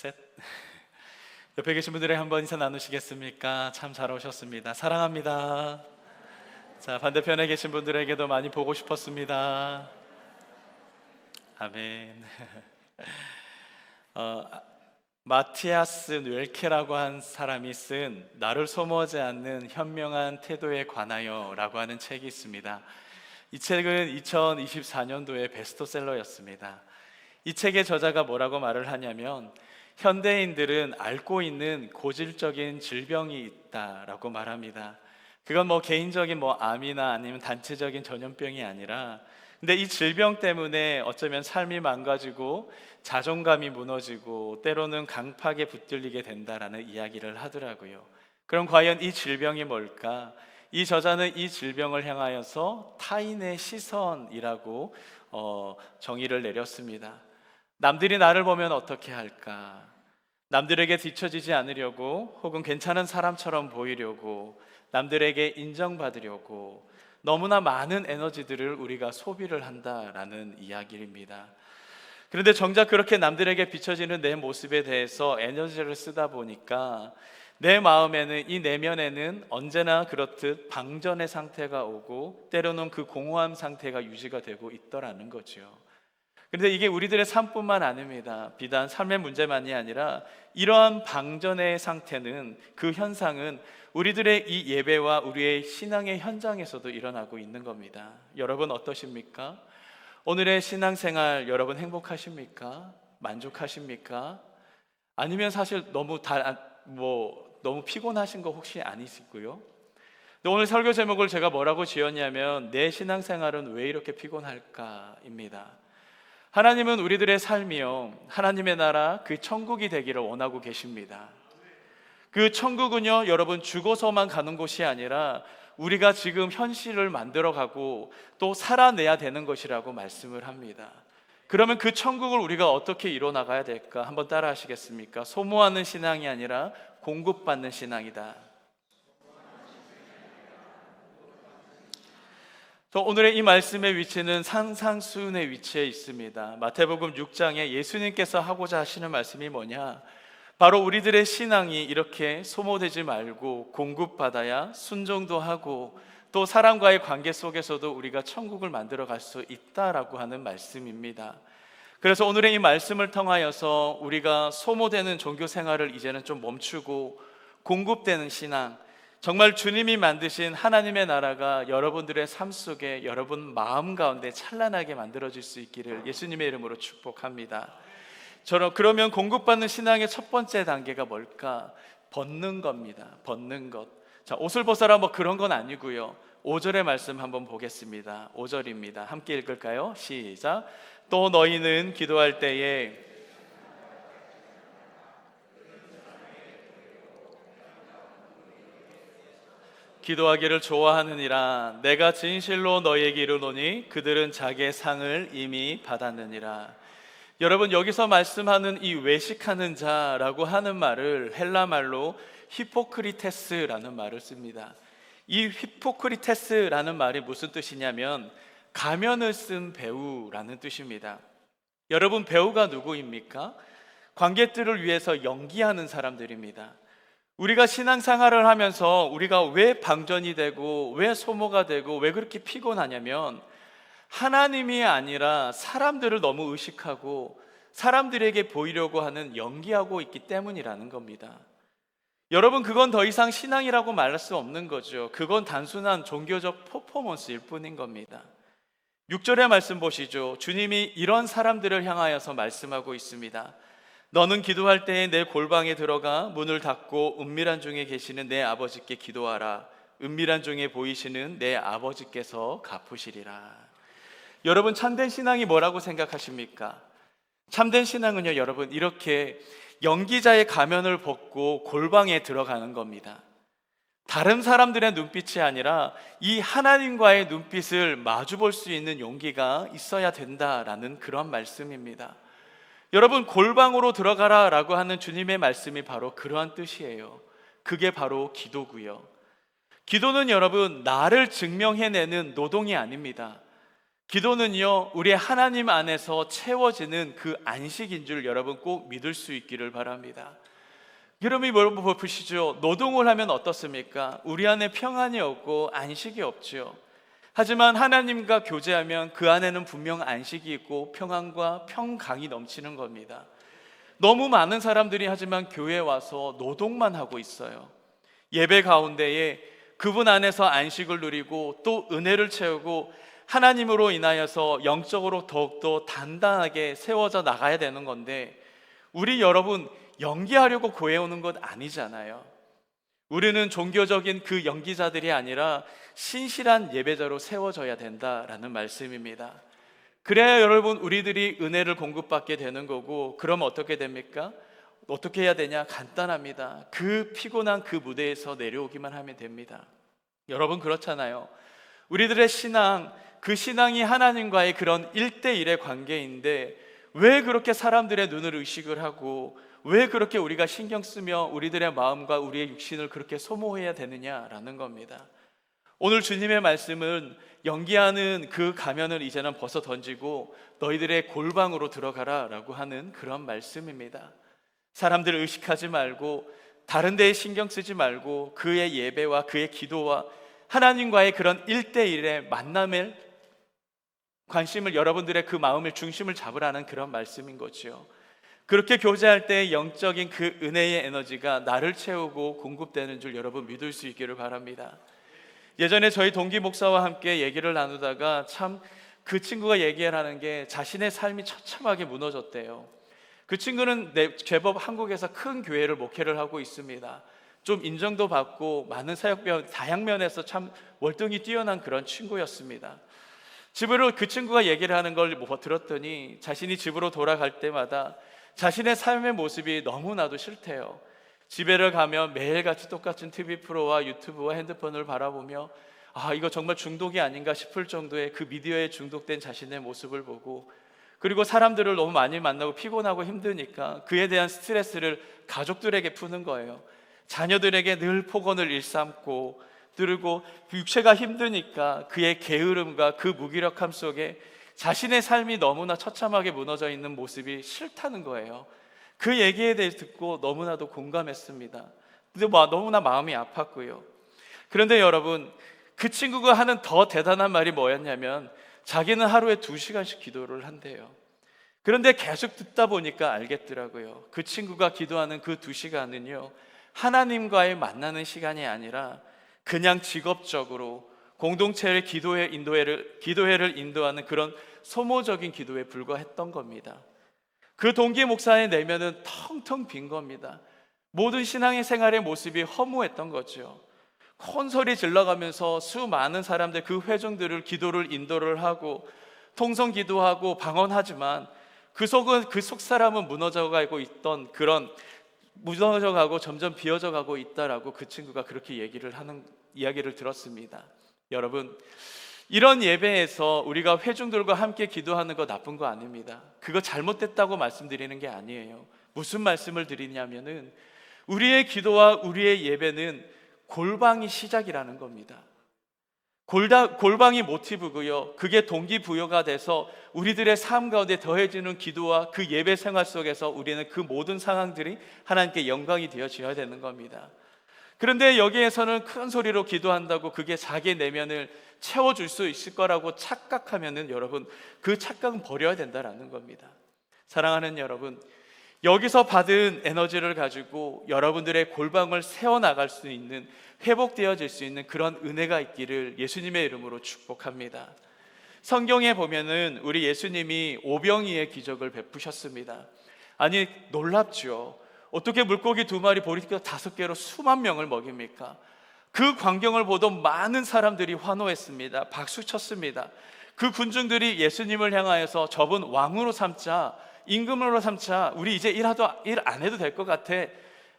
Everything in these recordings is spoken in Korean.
셋. 옆에 계신 분들이 한번 인사 나누시겠습니까? 참 잘 오셨습니다. 사랑합니다. 자, 반대편에 계신 분들에게도 많이 보고 싶었습니다. 아멘. 어, 마티아스 뇌케라고 한 사람이 쓴 나를 소모하지 않는 현명한 태도에 관하여 라고 하는 책이 있습니다. 이 책은 2024년도에 베스트셀러였습니다. 이 책의 저자가 뭐라고 말을 하냐면, 현대인들은 앓고 있는 고질적인 질병이 있다라고 말합니다. 그건 개인적인 암이나 아니면 단체적인 전염병이 아니라, 근데 이 질병 때문에 어쩌면 삶이 망가지고 자존감이 무너지고 때로는 강팍에 붙들리게 된다라는 이야기를 하더라고요. 그럼 과연 이 질병이 뭘까? 이 저자는 이 질병을 향하여서 타인의 시선이라고 정의를 내렸습니다. 남들이 나를 보면 어떻게 할까? 남들에게 뒤처지지 않으려고, 혹은 괜찮은 사람처럼 보이려고, 남들에게 인정받으려고 너무나 많은 에너지들을 우리가 소비를 한다라는 이야기입니다. 그런데 정작 그렇게 남들에게 비춰지는 내 모습에 대해서 에너지를 쓰다 보니까 내 마음에는, 이 내면에는 언제나 그렇듯 방전의 상태가 오고 때로는 그 공허한 상태가 유지가 되고 있더라는 거죠. 그런데 이게 우리들의 삶뿐만 아닙니다. 비단 삶의 문제만이 아니라 이러한 방전의 상태는, 그 현상은 우리들의 이 예배와 우리의 신앙의 현장에서도 일어나고 있는 겁니다. 여러분 어떠십니까? 오늘의 신앙생활 여러분 행복하십니까? 만족하십니까? 아니면 사실 너무 피곤하신 거 혹시 아니시고요? 오늘 설교 제목을 제가 뭐라고 지었냐면, 내 신앙생활은 왜 이렇게 피곤할까입니다. 하나님은 우리들의 삶이요, 하나님의 나라, 그 천국이 되기를 원하고 계십니다. 그 천국은요, 여러분 죽어서만 가는 곳이 아니라 우리가 지금 현실을 만들어가고 또 살아내야 되는 것이라고 말씀을 합니다. 그러면 그 천국을 우리가 어떻게 이뤄나가야 될까? 한번 따라 하시겠습니까? 소모하는 신앙이 아니라 공급받는 신앙이다. 오늘의 이 말씀의 위치는 상상수훈의 위치에 있습니다. 마태복음 6장에 예수님께서 하고자 하시는 말씀이 뭐냐? 바로 우리들의 신앙이 이렇게 소모되지 말고 공급받아야 순종도 하고 또 사람과의 관계 속에서도 우리가 천국을 만들어 갈 수 있다라고 하는 말씀입니다. 그래서 오늘의 이 말씀을 통하여서 우리가 소모되는 종교 생활을 이제는 좀 멈추고 공급되는 신앙, 정말 주님이 만드신 하나님의 나라가 여러분들의 삶 속에, 여러분 마음 가운데 찬란하게 만들어질 수 있기를 예수님의 이름으로 축복합니다. 그러면 공급받는 신앙의 첫 번째 단계가 뭘까? 벗는 겁니다. 벗는 것. 자, 옷을 벗어라 그런 건 아니고요. 5절의 말씀 한번 보겠습니다. 5절입니다. 함께 읽을까요? 시작. 또 너희는 기도할 때에 기도하기를 좋아하느니라. 내가 진실로 너희에게 이르노니 그들은 자기의 상을 이미 받았느니라. 여러분, 여기서 말씀하는 이 외식하는 자라고 하는 말을 헬라 말로 히포크리테스라는 말을 씁니다. 이 히포크리테스라는 말이 무슨 뜻이냐면 가면을 쓴 배우라는 뜻입니다. 여러분, 배우가 누구입니까? 관객들을 위해서 연기하는 사람들입니다. 우리가 신앙생활을 하면서 우리가 왜 방전이 되고 왜 소모가 되고 왜 그렇게 피곤하냐면, 하나님이 아니라 사람들을 너무 의식하고 사람들에게 보이려고 하는, 연기하고 있기 때문이라는 겁니다. 여러분, 그건 더 이상 신앙이라고 말할 수 없는 거죠. 그건 단순한 종교적 퍼포먼스일 뿐인 겁니다. 6절의 말씀 보시죠. 주님이 이런 사람들을 향하여서 말씀하고 있습니다. 너는 기도할 때에 내 골방에 들어가 문을 닫고 은밀한 중에 계시는 내 아버지께 기도하라. 은밀한 중에 보이시는 내 아버지께서 갚으시리라. 여러분, 참된 신앙이 뭐라고 생각하십니까? 참된 신앙은요, 여러분, 이렇게 연기자의 가면을 벗고 골방에 들어가는 겁니다. 다른 사람들의 눈빛이 아니라 이 하나님과의 눈빛을 마주 볼 수 있는 용기가 있어야 된다라는 그런 말씀입니다. 여러분, 골방으로 들어가라 라고 하는 주님의 말씀이 바로 그러한 뜻이에요. 그게 바로 기도고요. 기도는 여러분, 나를 증명해내는 노동이 아닙니다. 기도는요, 우리 하나님 안에서 채워지는 그 안식인 줄 여러분 꼭 믿을 수 있기를 바랍니다. 여러분이 뭘 보시죠? 노동을 하면 어떻습니까? 우리 안에 평안이 없고 안식이 없지요. 하지만 하나님과 교제하면 그 안에는 분명 안식이 있고 평안과 평강이 넘치는 겁니다. 너무 많은 사람들이 하지만 교회에 와서 노동만 하고 있어요. 예배 가운데에 그분 안에서 안식을 누리고 또 은혜를 채우고 하나님으로 인하여서 영적으로 더욱더 단단하게 세워져 나가야 되는 건데, 우리 여러분 연기하려고 교회 오는 것 아니잖아요. 우리는 종교적인 그 연기자들이 아니라 신실한 예배자로 세워져야 된다라는 말씀입니다. 그래야 여러분 우리들이 은혜를 공급받게 되는 거고, 그럼 어떻게 됩니까? 어떻게 해야 되냐? 간단합니다. 그 피곤한 그 무대에서 내려오기만 하면 됩니다. 여러분 그렇잖아요. 우리들의 신앙, 그 신앙이 하나님과의 그런 1대1의 관계인데 왜 그렇게 사람들의 눈을 의식을 하고 왜 그렇게 우리가 신경 쓰며 우리들의 마음과 우리의 육신을 그렇게 소모해야 되느냐라는 겁니다. 오늘 주님의 말씀은 연기하는 그 가면을 이제는 벗어 던지고 너희들의 골방으로 들어가라 라고 하는 그런 말씀입니다. 사람들을 의식하지 말고 다른 데에 신경 쓰지 말고 그의 예배와 그의 기도와 하나님과의 그런 1대1의 만남에 관심을, 여러분들의 그 마음의 중심을 잡으라는 그런 말씀인 거죠. 그렇게 교제할 때 영적인 그 은혜의 에너지가 나를 채우고 공급되는 줄 여러분 믿을 수 있기를 바랍니다. 예전에 저희 동기 목사와 함께 얘기를 나누다가 참 그 친구가 얘기하는 게 자신의 삶이 처참하게 무너졌대요. 그 친구는 제법 한국에서 큰 교회를 목회를 하고 있습니다. 좀 인정도 받고 많은 사역별 다양면에서 참 월등히 뛰어난 그런 친구였습니다. 집으로 그 친구가 얘기를 하는 걸 들었더니 자신이 집으로 돌아갈 때마다 자신의 삶의 모습이 너무나도 싫대요. 집에를 가면 매일같이 똑같은 TV 프로와 유튜브와 핸드폰을 바라보며 이거 정말 중독이 아닌가 싶을 정도의 그 미디어에 중독된 자신의 모습을 보고, 그리고 사람들을 너무 많이 만나고 피곤하고 힘드니까 그에 대한 스트레스를 가족들에게 푸는 거예요. 자녀들에게 늘 폭언을 일삼고 들고, 육체가 힘드니까 그의 게으름과 그 무기력함 속에 자신의 삶이 너무나 처참하게 무너져 있는 모습이 싫다는 거예요. 그 얘기에 대해 듣고 너무나도 공감했습니다. 근데 너무나 마음이 아팠고요. 그런데 여러분, 그 친구가 하는 더 대단한 말이 뭐였냐면 자기는 하루에 2시간씩 기도를 한대요. 그런데 계속 듣다 보니까 알겠더라고요. 그 친구가 기도하는 그 2시간은요 하나님과의 만나는 시간이 아니라 그냥 직업적으로 공동체의 기도회를 인도하는 그런 소모적인 기도에 불과했던 겁니다. 그 동기 목사의 내면은 텅텅 빈 겁니다. 모든 신앙의 생활의 모습이 허무했던 거죠. 큰 소리 질러가면서 수많은 사람들, 그 회중들을 기도를 인도를 하고 통성 기도하고 방언하지만 그 속 사람은 무너져가고 있던 그런, 무너져가고 점점 비어져가고 있다라고 그 친구가 그렇게 하는 이야기를 들었습니다. 여러분, 이런 예배에서 우리가 회중들과 함께 기도하는 거 나쁜 거 아닙니다. 그거 잘못됐다고 말씀드리는 게 아니에요. 무슨 말씀을 드리냐면은 우리의 기도와 우리의 예배는 골방이 시작이라는 겁니다. 골방이 모티브고요, 그게 동기부여가 돼서 우리들의 삶 가운데 더해지는 기도와 그 예배 생활 속에서 우리는 그 모든 상황들이 하나님께 영광이 되어져야 되는 겁니다. 그런데 여기에서는 큰 소리로 기도한다고 그게 자기 내면을 채워줄 수 있을 거라고 착각하면은 여러분, 그 착각은 버려야 된다라는 겁니다. 사랑하는 여러분, 여기서 받은 에너지를 가지고 여러분들의 골방을 세워나갈 수 있는, 회복되어질 수 있는 그런 은혜가 있기를 예수님의 이름으로 축복합니다. 성경에 보면은 우리 예수님이 오병이의 기적을 베푸셨습니다. 아니, 놀랍죠. 어떻게 물고기 2마리 보리떡 5개로 수만 명을 먹입니까? 그 광경을 보던 많은 사람들이 환호했습니다. 박수 쳤습니다. 그 군중들이 예수님을 향하여서 저분 왕으로 삼자, 임금으로 삼자, 우리 이제 일 안 해도 될 것 같아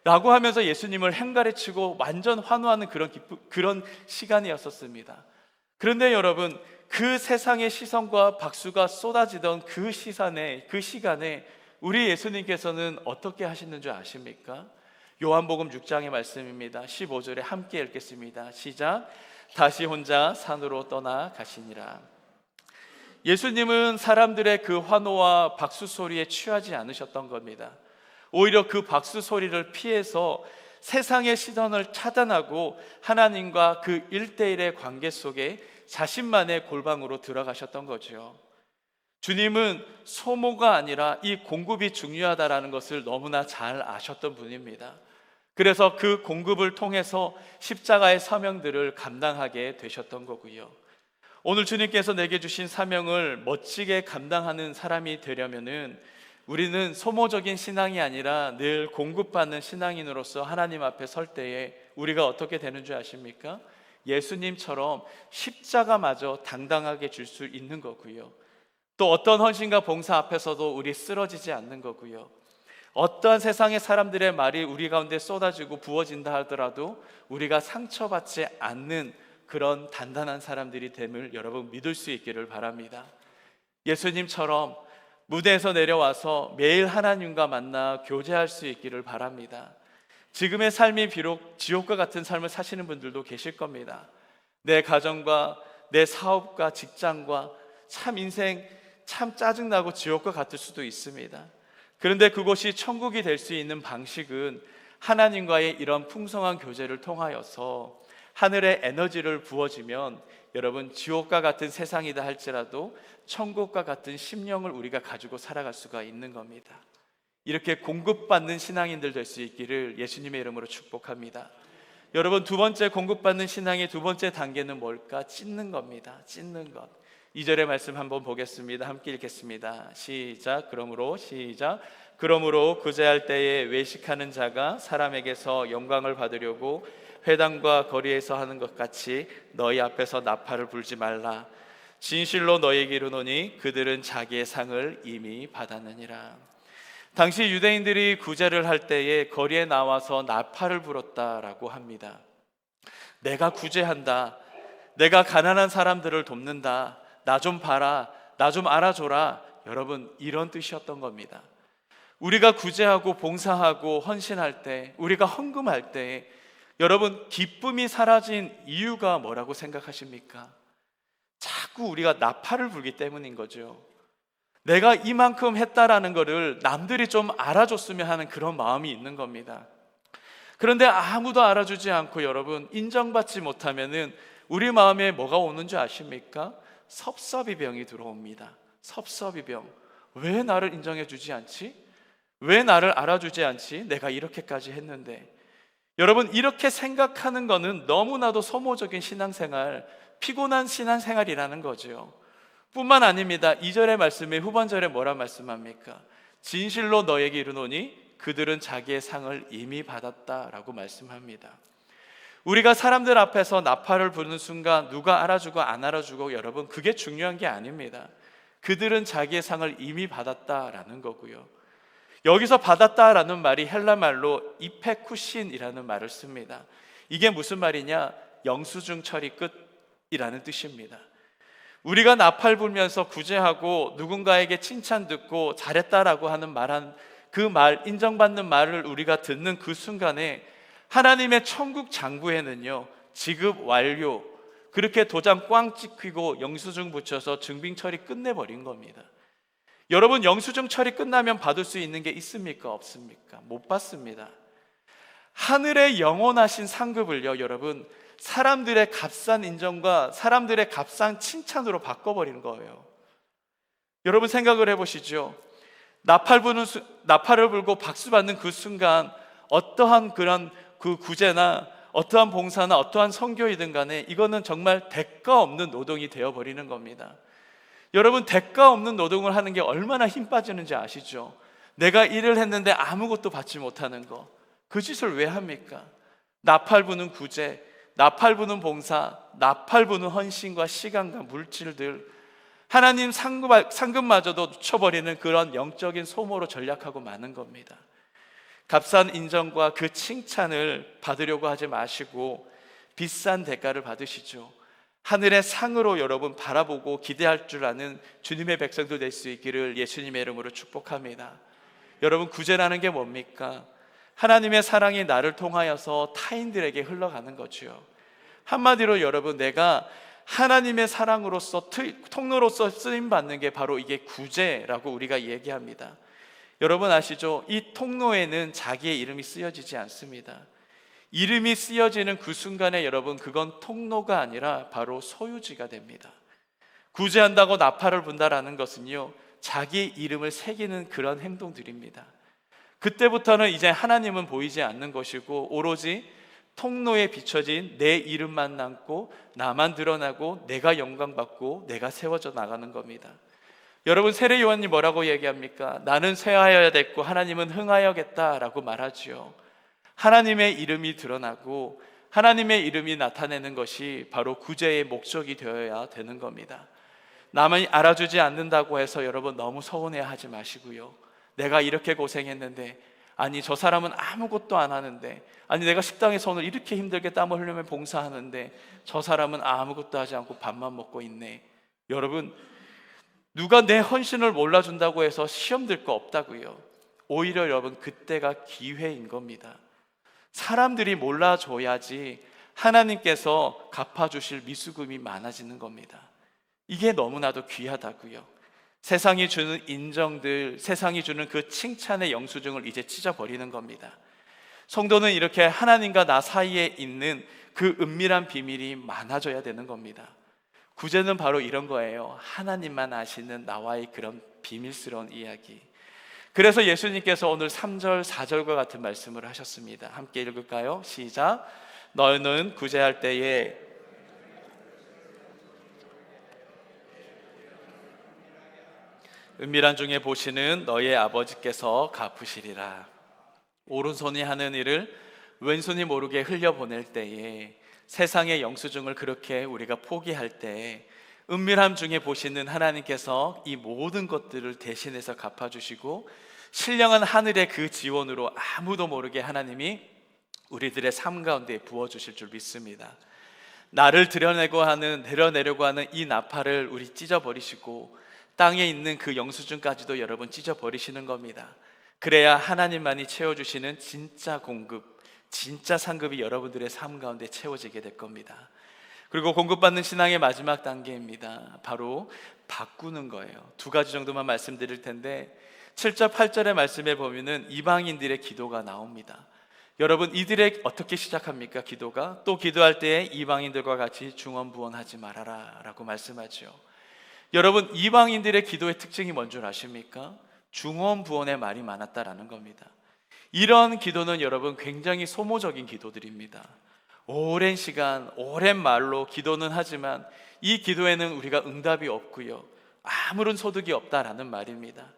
라고 하면서 예수님을 행가래치고 완전 환호하는 그런 시간이었었습니다. 그런데 여러분, 그 세상의 시선과 박수가 쏟아지던 그 시간에 우리 예수님께서는 어떻게 하시는 줄 아십니까? 요한복음 6장의 말씀입니다. 15절에 함께 읽겠습니다. 시작. 다시 혼자 산으로 떠나 가시니라. 예수님은 사람들의 그 환호와 박수 소리에 취하지 않으셨던 겁니다. 오히려 그 박수 소리를 피해서 세상의 시선을 차단하고 하나님과 그 1대1의 관계 속에 자신만의 골방으로 들어가셨던 거죠. 주님은 소모가 아니라 이 공급이 중요하다는 것을 너무나 잘 아셨던 분입니다. 그래서 그 공급을 통해서 십자가의 사명들을 감당하게 되셨던 거고요. 오늘 주님께서 내게 주신 사명을 멋지게 감당하는 사람이 되려면은 우리는 소모적인 신앙이 아니라 늘 공급받는 신앙인으로서 하나님 앞에 설 때에 우리가 어떻게 되는 줄 아십니까? 예수님처럼 십자가마저 당당하게 줄 수 있는 거고요. 또 어떤 헌신과 봉사 앞에서도 우리 쓰러지지 않는 거고요. 어떠한 세상의 사람들의 말이 우리 가운데 쏟아지고 부어진다 하더라도 우리가 상처받지 않는 그런 단단한 사람들이 됨을 여러분 믿을 수 있기를 바랍니다. 예수님처럼 무대에서 내려와서 매일 하나님과 만나 교제할 수 있기를 바랍니다. 지금의 삶이 비록 지옥과 같은 삶을 사시는 분들도 계실 겁니다. 내 가정과 내 사업과 직장과 참 인생 참 짜증나고 지옥과 같을 수도 있습니다. 그런데 그곳이 천국이 될 수 있는 방식은 하나님과의 이런 풍성한 교제를 통하여서 하늘의 에너지를 부어주면 여러분 지옥과 같은 세상이다 할지라도 천국과 같은 심령을 우리가 가지고 살아갈 수가 있는 겁니다. 이렇게 공급받는 신앙인들 될 수 있기를 예수님의 이름으로 축복합니다. 여러분 두 번째 공급받는 신앙의 두 번째 단계는 뭘까? 찢는 겁니다. 찢는 것. 2절의 말씀 한번 보겠습니다. 함께 읽겠습니다. 시작. 그러므로 구제할 때에 외식하는 자가 사람에게서 영광을 받으려고 회당과 거리에서 하는 것 같이 너희 앞에서 나팔을 불지 말라. 진실로 너희에게 이르노니 그들은 자기의 상을 이미 받았느니라. 당시 유대인들이 구제를 할 때에 거리에 나와서 나팔을 불었다라고 합니다. 내가 구제한다. 내가 가난한 사람들을 돕는다. 나 좀 봐라. 나 좀 알아줘라. 여러분 이런 뜻이었던 겁니다. 우리가 구제하고 봉사하고 헌신할 때, 우리가 헌금할 때 여러분 기쁨이 사라진 이유가 뭐라고 생각하십니까? 자꾸 우리가 나팔을 불기 때문인 거죠. 내가 이만큼 했다라는 것을 남들이 좀 알아줬으면 하는 그런 마음이 있는 겁니다. 그런데 아무도 알아주지 않고 여러분 인정받지 못하면은 우리 마음에 뭐가 오는 줄 아십니까? 섭섭이병이 들어옵니다. 섭섭이병. 왜 나를 인정해 주지 않지? 왜 나를 알아주지 않지? 내가 이렇게까지 했는데. 여러분 이렇게 생각하는 거는 너무나도 소모적인 신앙생활, 피곤한 신앙생활이라는 거죠. 뿐만 아닙니다. 2절의 말씀에 후반절에 뭐라 말씀합니까? 진실로 너에게 이르노니 그들은 자기의 상을 이미 받았다라고 말씀합니다. 우리가 사람들 앞에서 나팔을 부는 순간 누가 알아주고 안 알아주고 여러분 그게 중요한 게 아닙니다. 그들은 자기의 상을 이미 받았다라는 거고요. 여기서 받았다라는 말이 헬라 말로 이페쿠신이라는 말을 씁니다. 이게 무슨 말이냐? 영수증 처리 끝이라는 뜻입니다. 우리가 나팔 불면서 구제하고 누군가에게 칭찬 듣고 잘했다라고 하는 말한 그 말, 인정받는 말을 우리가 듣는 그 순간에 하나님의 천국 장부에는요 지급 완료, 그렇게 도장 꽝 찍히고 영수증 붙여서 증빙 처리 끝내버린 겁니다. 여러분 영수증 처리 끝나면 받을 수 있는 게 있습니까? 없습니까? 못 받습니다. 하늘의 영원하신 상급을요 여러분 사람들의 값싼 인정과 사람들의 값싼 칭찬으로 바꿔버리는 거예요. 여러분 생각을 해보시죠. 나팔을 불고 박수 받는 그 순간 어떠한 그런 그 구제나 어떠한 봉사나 어떠한 선교이든 간에 이거는 정말 대가 없는 노동이 되어버리는 겁니다. 여러분 대가 없는 노동을 하는 게 얼마나 힘 빠지는지 아시죠? 내가 일을 했는데 아무것도 받지 못하는 거, 그 짓을 왜 합니까? 나팔 부는 구제, 나팔 부는 봉사, 나팔 부는 헌신과 시간과 물질들, 하나님 상급마저도 놓쳐버리는 그런 영적인 소모로 전략하고 마는 겁니다. 값싼 인정과 그 칭찬을 받으려고 하지 마시고 비싼 대가를 받으시죠. 하늘의 상으로 여러분 바라보고 기대할 줄 아는 주님의 백성들 될 수 있기를 예수님의 이름으로 축복합니다. 여러분 구제라는 게 뭡니까? 하나님의 사랑이 나를 통하여서 타인들에게 흘러가는 거죠. 한마디로 여러분 내가 하나님의 사랑으로서 통로로서 쓰임 받는 게 바로 이게 구제라고 우리가 얘기합니다. 여러분 아시죠? 이 통로에는 자기의 이름이 쓰여지지 않습니다. 이름이 쓰여지는 그 순간에 여러분, 그건 통로가 아니라 바로 소유지가 됩니다. 구제한다고 나팔을 분다라는 것은요, 자기 이름을 새기는 그런 행동들입니다. 그때부터는 이제 하나님은 보이지 않는 것이고 오로지 통로에 비춰진 내 이름만 남고 나만 드러나고 내가 영광받고 내가 세워져 나가는 겁니다. 여러분, 세례 요한이 뭐라고 얘기합니까? 나는 쇠하여야 됐고 하나님은 흥하여겠다라고 말하지요. 하나님의 이름이 드러나고 하나님의 이름이 나타내는 것이 바로 구제의 목적이 되어야 되는 겁니다. 남이 알아주지 않는다고 해서 여러분 너무 서운해하지 마시고요. 내가 이렇게 고생했는데, 아니 저 사람은 아무것도 안 하는데, 아니 내가 식당에서 오늘 이렇게 힘들게 땀을 흘리며 봉사하는데 저 사람은 아무것도 하지 않고 밥만 먹고 있네. 여러분, 누가 내 헌신을 몰라준다고 해서 시험 들 거 없다고요. 오히려 여러분, 그때가 기회인 겁니다. 사람들이 몰라줘야지 하나님께서 갚아주실 미수금이 많아지는 겁니다. 이게 너무나도 귀하다고요. 세상이 주는 인정들, 세상이 주는 그 칭찬의 영수증을 이제 찢어버리는 겁니다. 성도는 이렇게 하나님과 나 사이에 있는 그 은밀한 비밀이 많아져야 되는 겁니다. 구제는 바로 이런 거예요. 하나님만 아시는 나와의 그런 비밀스러운 이야기. 그래서 예수님께서 오늘 3절, 4절과 같은 말씀을 하셨습니다. 함께 읽을까요? 시작. 너는 구제할 때에 은밀한 중에 보시는 너의 아버지께서 갚으시리라. 오른손이 하는 일을 왼손이 모르게 흘려보낼 때에, 세상의 영수증을 그렇게 우리가 포기할 때에 은밀함 중에 보시는 하나님께서 이 모든 것들을 대신해서 갚아주시고 신령한 하늘의 그 지원으로 아무도 모르게 하나님이 우리들의 삶 가운데 부어주실 줄 믿습니다. 나를 드러내려고 하는 이 나팔을 우리 찢어버리시고 땅에 있는 그 영수증까지도 여러분 찢어버리시는 겁니다. 그래야 하나님만이 채워주시는 진짜 공급, 진짜 상급이 여러분들의 삶 가운데 채워지게 될 겁니다. 그리고 공급받는 신앙의 마지막 단계입니다. 바로 바꾸는 거예요. 2가지 정도만 말씀드릴 텐데 7절, 8절의 말씀에 보면은 이방인들의 기도가 나옵니다. 여러분, 이들의 어떻게 시작합니까? 기도가 또 기도할 때에 이방인들과 같이 중언부언하지 말아라 라고 말씀하죠. 여러분, 이방인들의 기도의 특징이 뭔 줄 아십니까? 중언부언의 말이 많았다라는 겁니다. 이런 기도는 여러분 굉장히 소모적인 기도들입니다. 오랜 시간, 오랜 말로 기도는 하지만 이 기도에는 우리가 응답이 없고요, 아무런 소득이 없다라는 말입니다.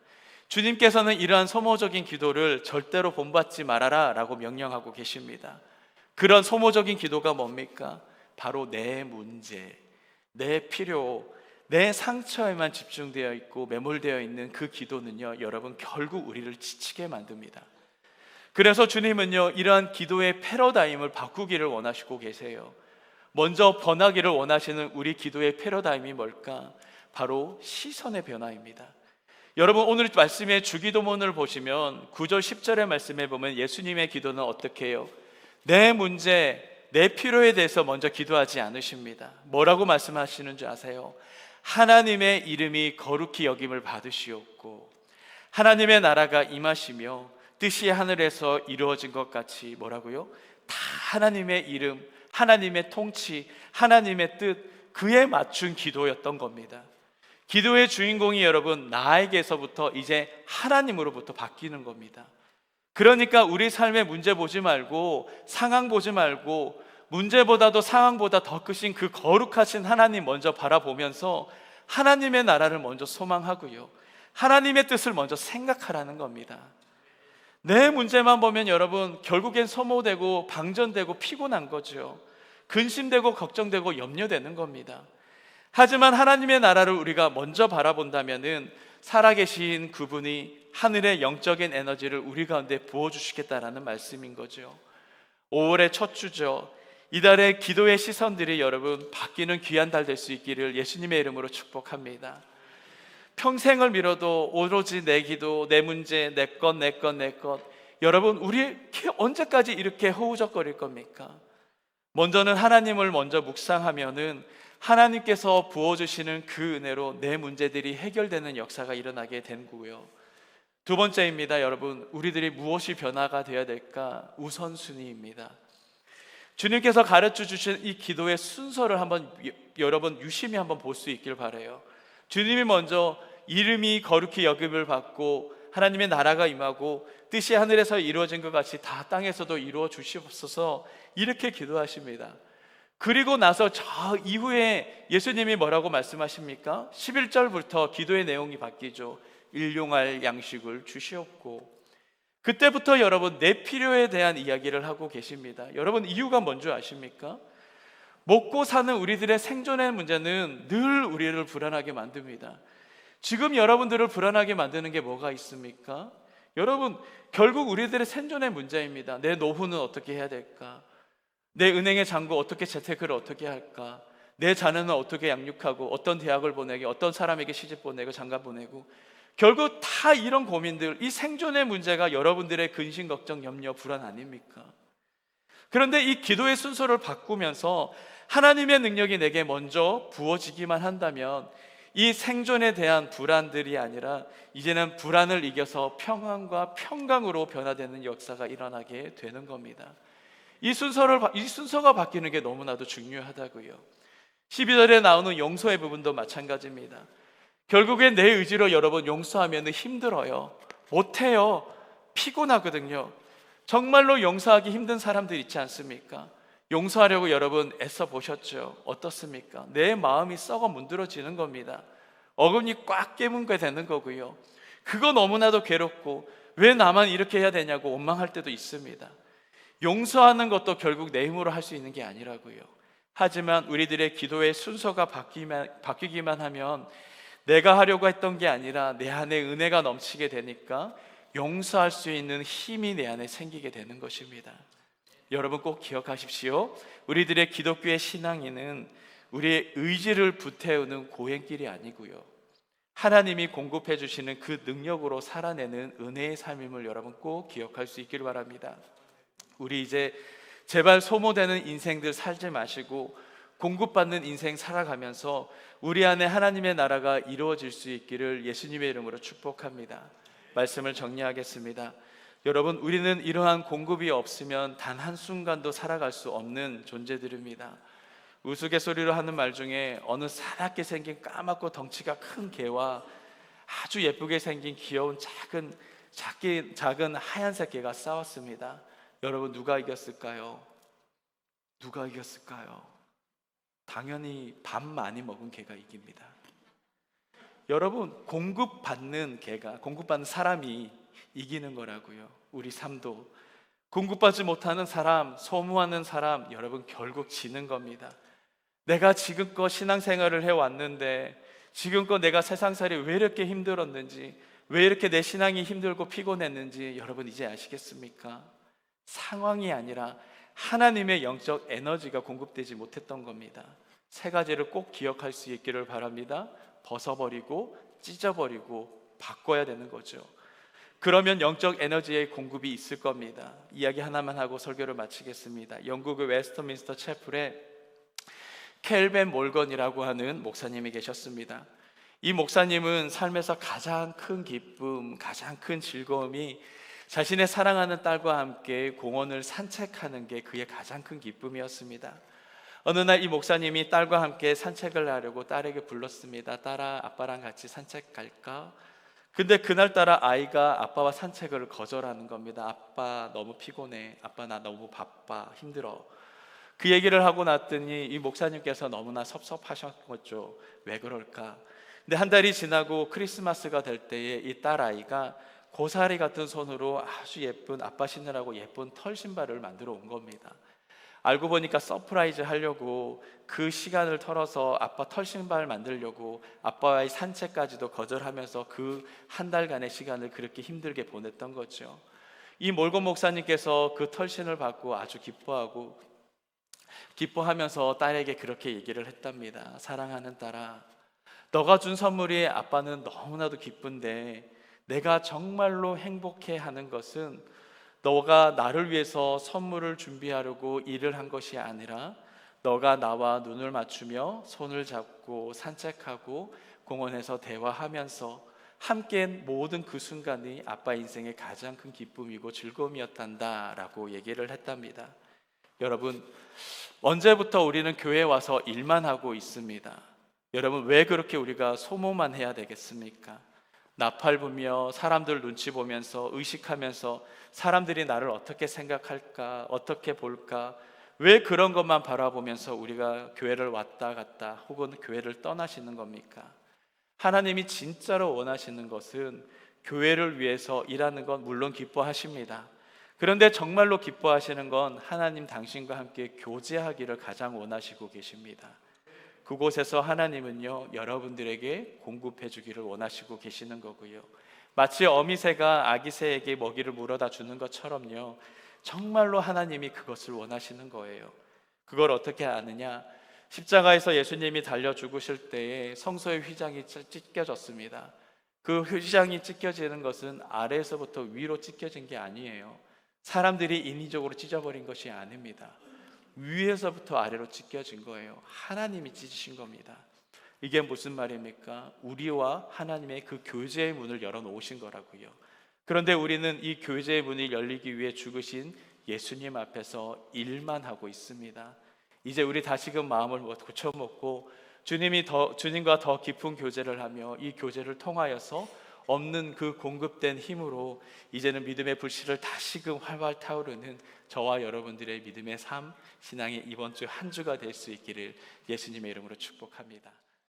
주님께서는 이러한 소모적인 기도를 절대로 본받지 말아라 라고 명령하고 계십니다. 그런 소모적인 기도가 뭡니까? 바로 내 문제, 내 필요, 내 상처에만 집중되어 있고 매몰되어 있는 그 기도는요, 여러분 결국 우리를 지치게 만듭니다. 그래서 주님은요, 이러한 기도의 패러다임을 바꾸기를 원하시고 계세요. 먼저 번하기를 원하시는 우리 기도의 패러다임이 뭘까? 바로 시선의 변화입니다. 여러분, 오늘 말씀의 주기도문을 보시면 9절 10절의 말씀에 보면 예수님의 기도는 어떻게 해요? 내 문제, 내 필요에 대해서 먼저 기도하지 않으십니다. 뭐라고 말씀하시는 줄 아세요? 하나님의 이름이 거룩히 여김을 받으시옵고 하나님의 나라가 임하시며 뜻이 하늘에서 이루어진 것 같이 뭐라고요? 다 하나님의 이름, 하나님의 통치, 하나님의 뜻, 그에 맞춘 기도였던 겁니다. 기도의 주인공이 여러분 나에게서부터 이제 하나님으로부터 바뀌는 겁니다. 그러니까 우리 삶의 문제 보지 말고 상황 보지 말고 문제보다도 상황보다 더 크신 그 거룩하신 하나님 먼저 바라보면서 하나님의 나라를 먼저 소망하고요, 하나님의 뜻을 먼저 생각하라는 겁니다. 내 문제만 보면 여러분 결국엔 소모되고 방전되고 피곤한 거죠. 근심되고 걱정되고 염려되는 겁니다. 하지만 하나님의 나라를 우리가 먼저 바라본다면은 살아계신 그분이 하늘의 영적인 에너지를 우리 가운데 부어주시겠다라는 말씀인 거죠. 5월의 첫 주죠. 이달의 기도의 시선들이 여러분 바뀌는 귀한 달 될 수 있기를 예수님의 이름으로 축복합니다. 평생을 미뤄도 오로지 내 기도, 내 문제, 내 것. 여러분, 우리 언제까지 이렇게 허우적거릴 겁니까? 먼저는 하나님을 먼저 묵상하면은 하나님께서 부어주시는 그 은혜로 내 문제들이 해결되는 역사가 일어나게 된 거고요. 두 번째입니다. 여러분, 우리들이 무엇이 변화가 되어야 될까? 우선순위입니다. 주님께서 가르쳐 주신 이 기도의 순서를 한번 여러분 유심히 한번 볼 수 있길 바라요. 주님이 먼저 이름이 거룩히 여김을 받고 하나님의 나라가 임하고 뜻이 하늘에서 이루어진 것 같이 다 땅에서도 이루어 주시옵소서, 이렇게 기도하십니다. 그리고 나서 저 이후에 예수님이 뭐라고 말씀하십니까? 11절부터 기도의 내용이 바뀌죠. 일용할 양식을 주시옵고. 그때부터 여러분 내 필요에 대한 이야기를 하고 계십니다. 여러분, 이유가 뭔지 아십니까? 먹고 사는 우리들의 생존의 문제는 늘 우리를 불안하게 만듭니다. 지금 여러분들을 불안하게 만드는 게 뭐가 있습니까? 여러분, 결국 우리들의 생존의 문제입니다. 내 노후는 어떻게 해야 될까? 내 은행의 잔고 어떻게 재테크를 어떻게 할까? 내 자녀는 어떻게 양육하고, 어떤 대학을 보내고, 어떤 사람에게 시집 보내고 장가 보내고, 결국 다 이런 고민들, 이 생존의 문제가 여러분들의 근심, 걱정, 염려, 불안 아닙니까? 그런데 이 기도의 순서를 바꾸면서 하나님의 능력이 내게 먼저 부어지기만 한다면 이 생존에 대한 불안들이 아니라 이제는 불안을 이겨서 평안과 평강으로 변화되는 역사가 일어나게 되는 겁니다. 이 순서가 바뀌는 게 너무나도 중요하다고요. 12절에 나오는 용서의 부분도 마찬가지입니다. 결국엔 내 의지로 여러분 용서하면 힘들어요. 못해요. 피곤하거든요. 정말로 용서하기 힘든 사람들 있지 않습니까? 용서하려고 여러분 애써 보셨죠? 어떻습니까? 내 마음이 썩어 문드러지는 겁니다. 어금니 꽉 깨물게 되는 거고요. 그거 너무나도 괴롭고 왜 나만 이렇게 해야 되냐고 원망할 때도 있습니다. 용서하는 것도 결국 내 힘으로 할 수 있는 게 아니라고요. 하지만 우리들의 기도의 순서가 바뀌기만 하면 내가 하려고 했던 게 아니라 내 안에 은혜가 넘치게 되니까 용서할 수 있는 힘이 내 안에 생기게 되는 것입니다. 여러분 꼭 기억하십시오. 우리들의 기독교의 신앙인은 우리의 의지를 불태우는 고행길이 아니고요, 하나님이 공급해 주시는 그 능력으로 살아내는 은혜의 삶임을 여러분 꼭 기억할 수 있기를 바랍니다. 우리 이제 제발 소모되는 인생들 살지 마시고 공급받는 인생 살아가면서 우리 안에 하나님의 나라가 이루어질 수 있기를 예수님의 이름으로 축복합니다. 말씀을 정리하겠습니다. 여러분, 우리는 이러한 공급이 없으면 단 한순간도 살아갈 수 없는 존재들입니다. 우스갯소리로 하는 말 중에 어느 사납게 생긴 까맣고 덩치가 큰 개와 아주 예쁘게 생긴 귀여운 작은 하얀색 개가 싸웠습니다. 여러분, 누가 이겼을까요? 누가 이겼을까요? 당연히 밥 많이 먹은 개가 이깁니다. 여러분, 공급받는 사람이 이기는 거라고요. 우리 삶도 공급받지 못하는 사람, 소무하는 사람, 여러분 결국 지는 겁니다. 내가 지금껏 신앙생활을 해왔는데 지금껏 내가 세상살이 왜 이렇게 힘들었는지, 왜 이렇게 내 신앙이 힘들고 피곤했는지 여러분 이제 아시겠습니까? 상황이 아니라 하나님의 영적 에너지가 공급되지 못했던 겁니다. 세 가지를 꼭 기억할 수 있기를 바랍니다. 벗어버리고 찢어버리고 바꿔야 되는 거죠. 그러면 영적 에너지의 공급이 있을 겁니다. 이야기 하나만 하고 설교를 마치겠습니다. 영국의 웨스트민스터 채플에 켈벤 몰건이라고 하는 목사님이 계셨습니다. 이 목사님은 삶에서 가장 큰 기쁨, 가장 큰 즐거움이 자신의 사랑하는 딸과 함께 공원을 산책하는 게 그의 가장 큰 기쁨이었습니다. 어느 날 이 목사님이 딸과 함께 산책을 하려고 딸에게 불렀습니다. 딸아, 아빠랑 같이 산책 갈까? 근데 그날따라 아이가 아빠와 산책을 거절하는 겁니다. 아빠 너무 피곤해. 아빠 나 너무 바빠. 힘들어. 그 얘기를 하고 났더니 이 목사님께서 너무나 섭섭하셨죠. 왜 그럴까? 근데 한 달이 지나고 크리스마스가 될 때에 이 딸아이가 고사리 같은 손으로 아주 예쁜, 아빠 신으라고 예쁜 털 신발을 만들어 온 겁니다. 알고 보니까 서프라이즈 하려고 그 시간을 털어서 아빠 털 신발 만들려고 아빠와의 산책까지도 거절하면서 그 한 달간의 시간을 그렇게 힘들게 보냈던 거죠. 이 몰건 목사님께서 그 털신을 받고 아주 기뻐하면서 딸에게 그렇게 얘기를 했답니다. 사랑하는 딸아, 너가 준 선물이 아빠는 너무나도 기쁜데 내가 정말로 행복해하는 것은 너가 나를 위해서 선물을 준비하려고 일을 한 것이 아니라 너가 나와 눈을 맞추며 손을 잡고 산책하고 공원에서 대화하면서 함께한 모든 그 순간이 아빠 인생의 가장 큰 기쁨이고 즐거움이었단다 라고 얘기를 했답니다. 여러분, 언제부터 우리는 교회에 와서 일만 하고 있습니다. 여러분, 왜 그렇게 우리가 소모만 해야 되겠습니까? 나팔 부며 사람들 눈치 보면서 의식하면서 사람들이 나를 어떻게 생각할까, 어떻게 볼까, 왜 그런 것만 바라보면서 우리가 교회를 왔다 갔다 혹은 교회를 떠나시는 겁니까? 하나님이 진짜로 원하시는 것은 교회를 위해서 일하는 건 물론 기뻐하십니다. 그런데 정말로 기뻐하시는 건 하나님 당신과 함께 교제하기를 가장 원하시고 계십니다. 그곳에서 하나님은요, 여러분들에게 공급해 주기를 원하시고 계시는 거고요. 마치 어미새가 아기새에게 먹이를 물어다 주는 것처럼요, 정말로 하나님이 그것을 원하시는 거예요. 그걸 어떻게 아느냐? 십자가에서 예수님이 달려 죽으실 때에 성소의 휘장이 찢겨졌습니다. 그 휘장이 찢겨지는 것은 아래에서부터 위로 찢겨진 게 아니에요. 사람들이 인위적으로 찢어버린 것이 아닙니다. 위에서부터 아래로 찢겨진 거예요. 하나님이 찢으신 겁니다. 이게 무슨 말입니까? 우리와 하나님의 그 교제의 문을 열어놓으신 거라고요. 그런데 우리는 이 교제의 문이 열리기 위해 죽으신 예수님 앞에서 일만 하고 있습니다. 이제 우리 다시금 마음을 고쳐먹고 주님과 더 깊은 교제를 하며 이 교제를 통하여서 없는 그 공급된 힘으로 이제는 믿음의 불씨를 다시금 활활 타오르는 저와 여러분들의 믿음의 삶, 신앙의 이번 주 한 주가 될 수 있기를 예수님의 이름으로 축복합니다.